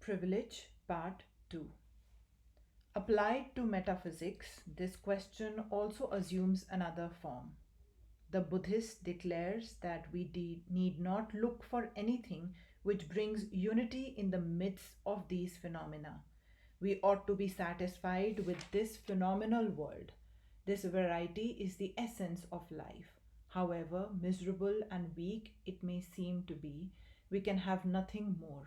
Privilege, Part 2. Applied to metaphysics, this question also assumes another form. The Buddhist declares that we need not look for anything which brings unity in the midst of these phenomena. We ought to be satisfied with this phenomenal world. This variety is the essence of life. However miserable and weak it may seem to be, we can have nothing more.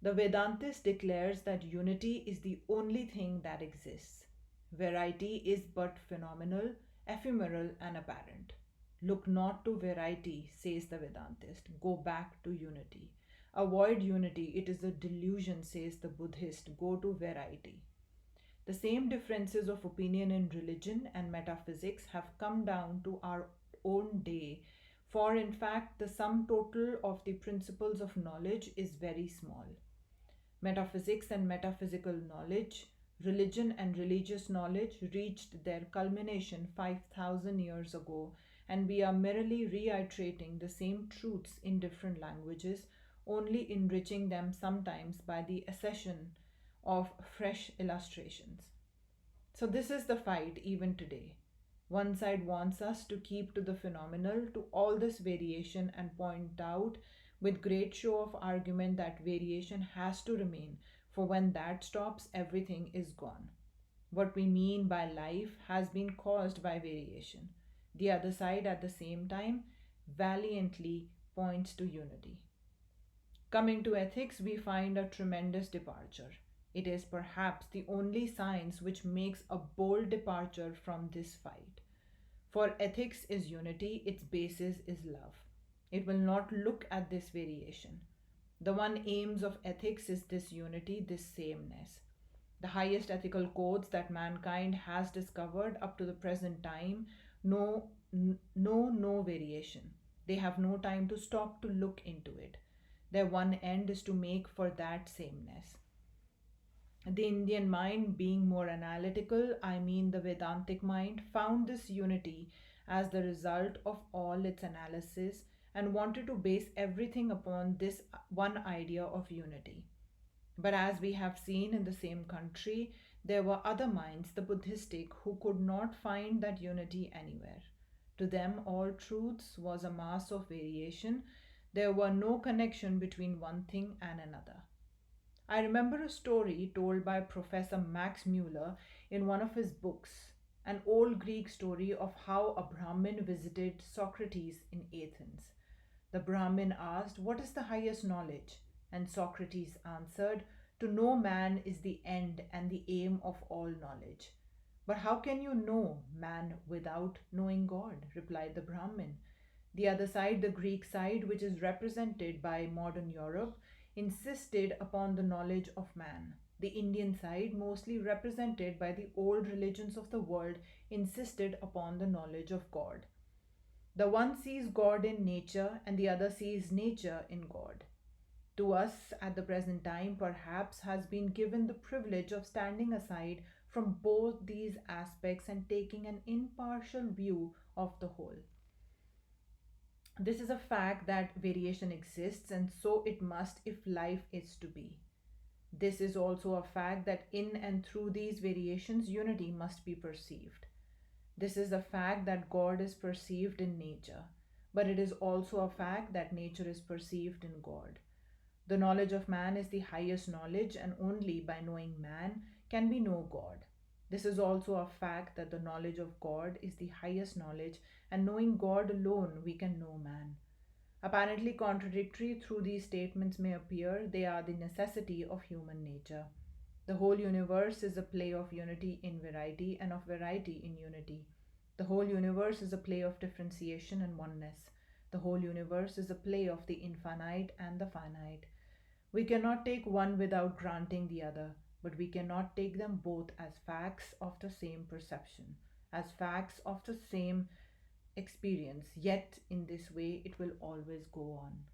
The Vedantist declares that unity is the only thing that exists. Variety is but phenomenal, ephemeral, and apparent. Look not to variety, says the Vedantist. Go back to unity. Avoid unity, it is a delusion, says the Buddhist. Go to variety. The same differences of opinion in religion and metaphysics have come down to our own day, for in fact, the sum total of the principles of knowledge is very small. Metaphysics and metaphysical knowledge, religion and religious knowledge reached their culmination 5,000 years ago, and we are merely reiterating the same truths in different languages, only enriching them sometimes by the accession of fresh illustrations. So, this is the fight even today. One side wants us to keep to the phenomenal, to all this variation, and point out with great show of argument that variation has to remain, for when that stops, everything is gone. What we mean by life has been caused by variation. The other side, at the same time, valiantly points to unity. Coming to ethics, we find a tremendous departure. It is perhaps the only science which makes a bold departure from this fight. For ethics is unity, its basis is love. It will not look at this variation. The one aims of ethics is this unity, this sameness. The highest ethical codes that mankind has discovered up to the present time know no variation. They have no time to stop to look into it. Their one end is to make for that sameness. The Indian mind, being more analytical, I mean the Vedantic mind, found this unity as the result of all its analysis and wanted to base everything upon this one idea of unity. But as we have seen in the same country, there were other minds, the Buddhistic, who could not find that unity anywhere. To them, all truths was a mass of variation. There were no connection between one thing and another. I remember a story told by Professor Max Muller in one of his books, an old Greek story of how a Brahmin visited Socrates in Athens. The Brahmin asked, "What is the highest knowledge?" And Socrates answered, "To know man is the end and the aim of all knowledge." "But how can you know man without knowing God?" replied the Brahmin. The other side, the Greek side, which is represented by modern Europe, insisted upon the knowledge of man. The Indian side, mostly represented by the old religions of the world, insisted upon the knowledge of God. The one sees God in nature and the other sees nature in God. To us at the present time, perhaps, has been given the privilege of standing aside from both these aspects and taking an impartial view of the whole. This is a fact that variation exists, and so it must if life is to be. This is also a fact that in and through these variations, unity must be perceived. This is a fact that God is perceived in nature, but it is also a fact that nature is perceived in God. The knowledge of man is the highest knowledge, and only by knowing man can we know God. This is also a fact that the knowledge of God is the highest knowledge, and knowing God alone we can know man. Apparently contradictory through these statements may appear, they are the necessity of human nature. The whole universe is a play of unity in variety and of variety in unity. The whole universe is a play of differentiation and oneness. The whole universe is a play of the infinite and the finite. We cannot take one without granting the other, but we cannot take them both as facts of the same perception, as facts of the same experience, yet in this way it will always go on.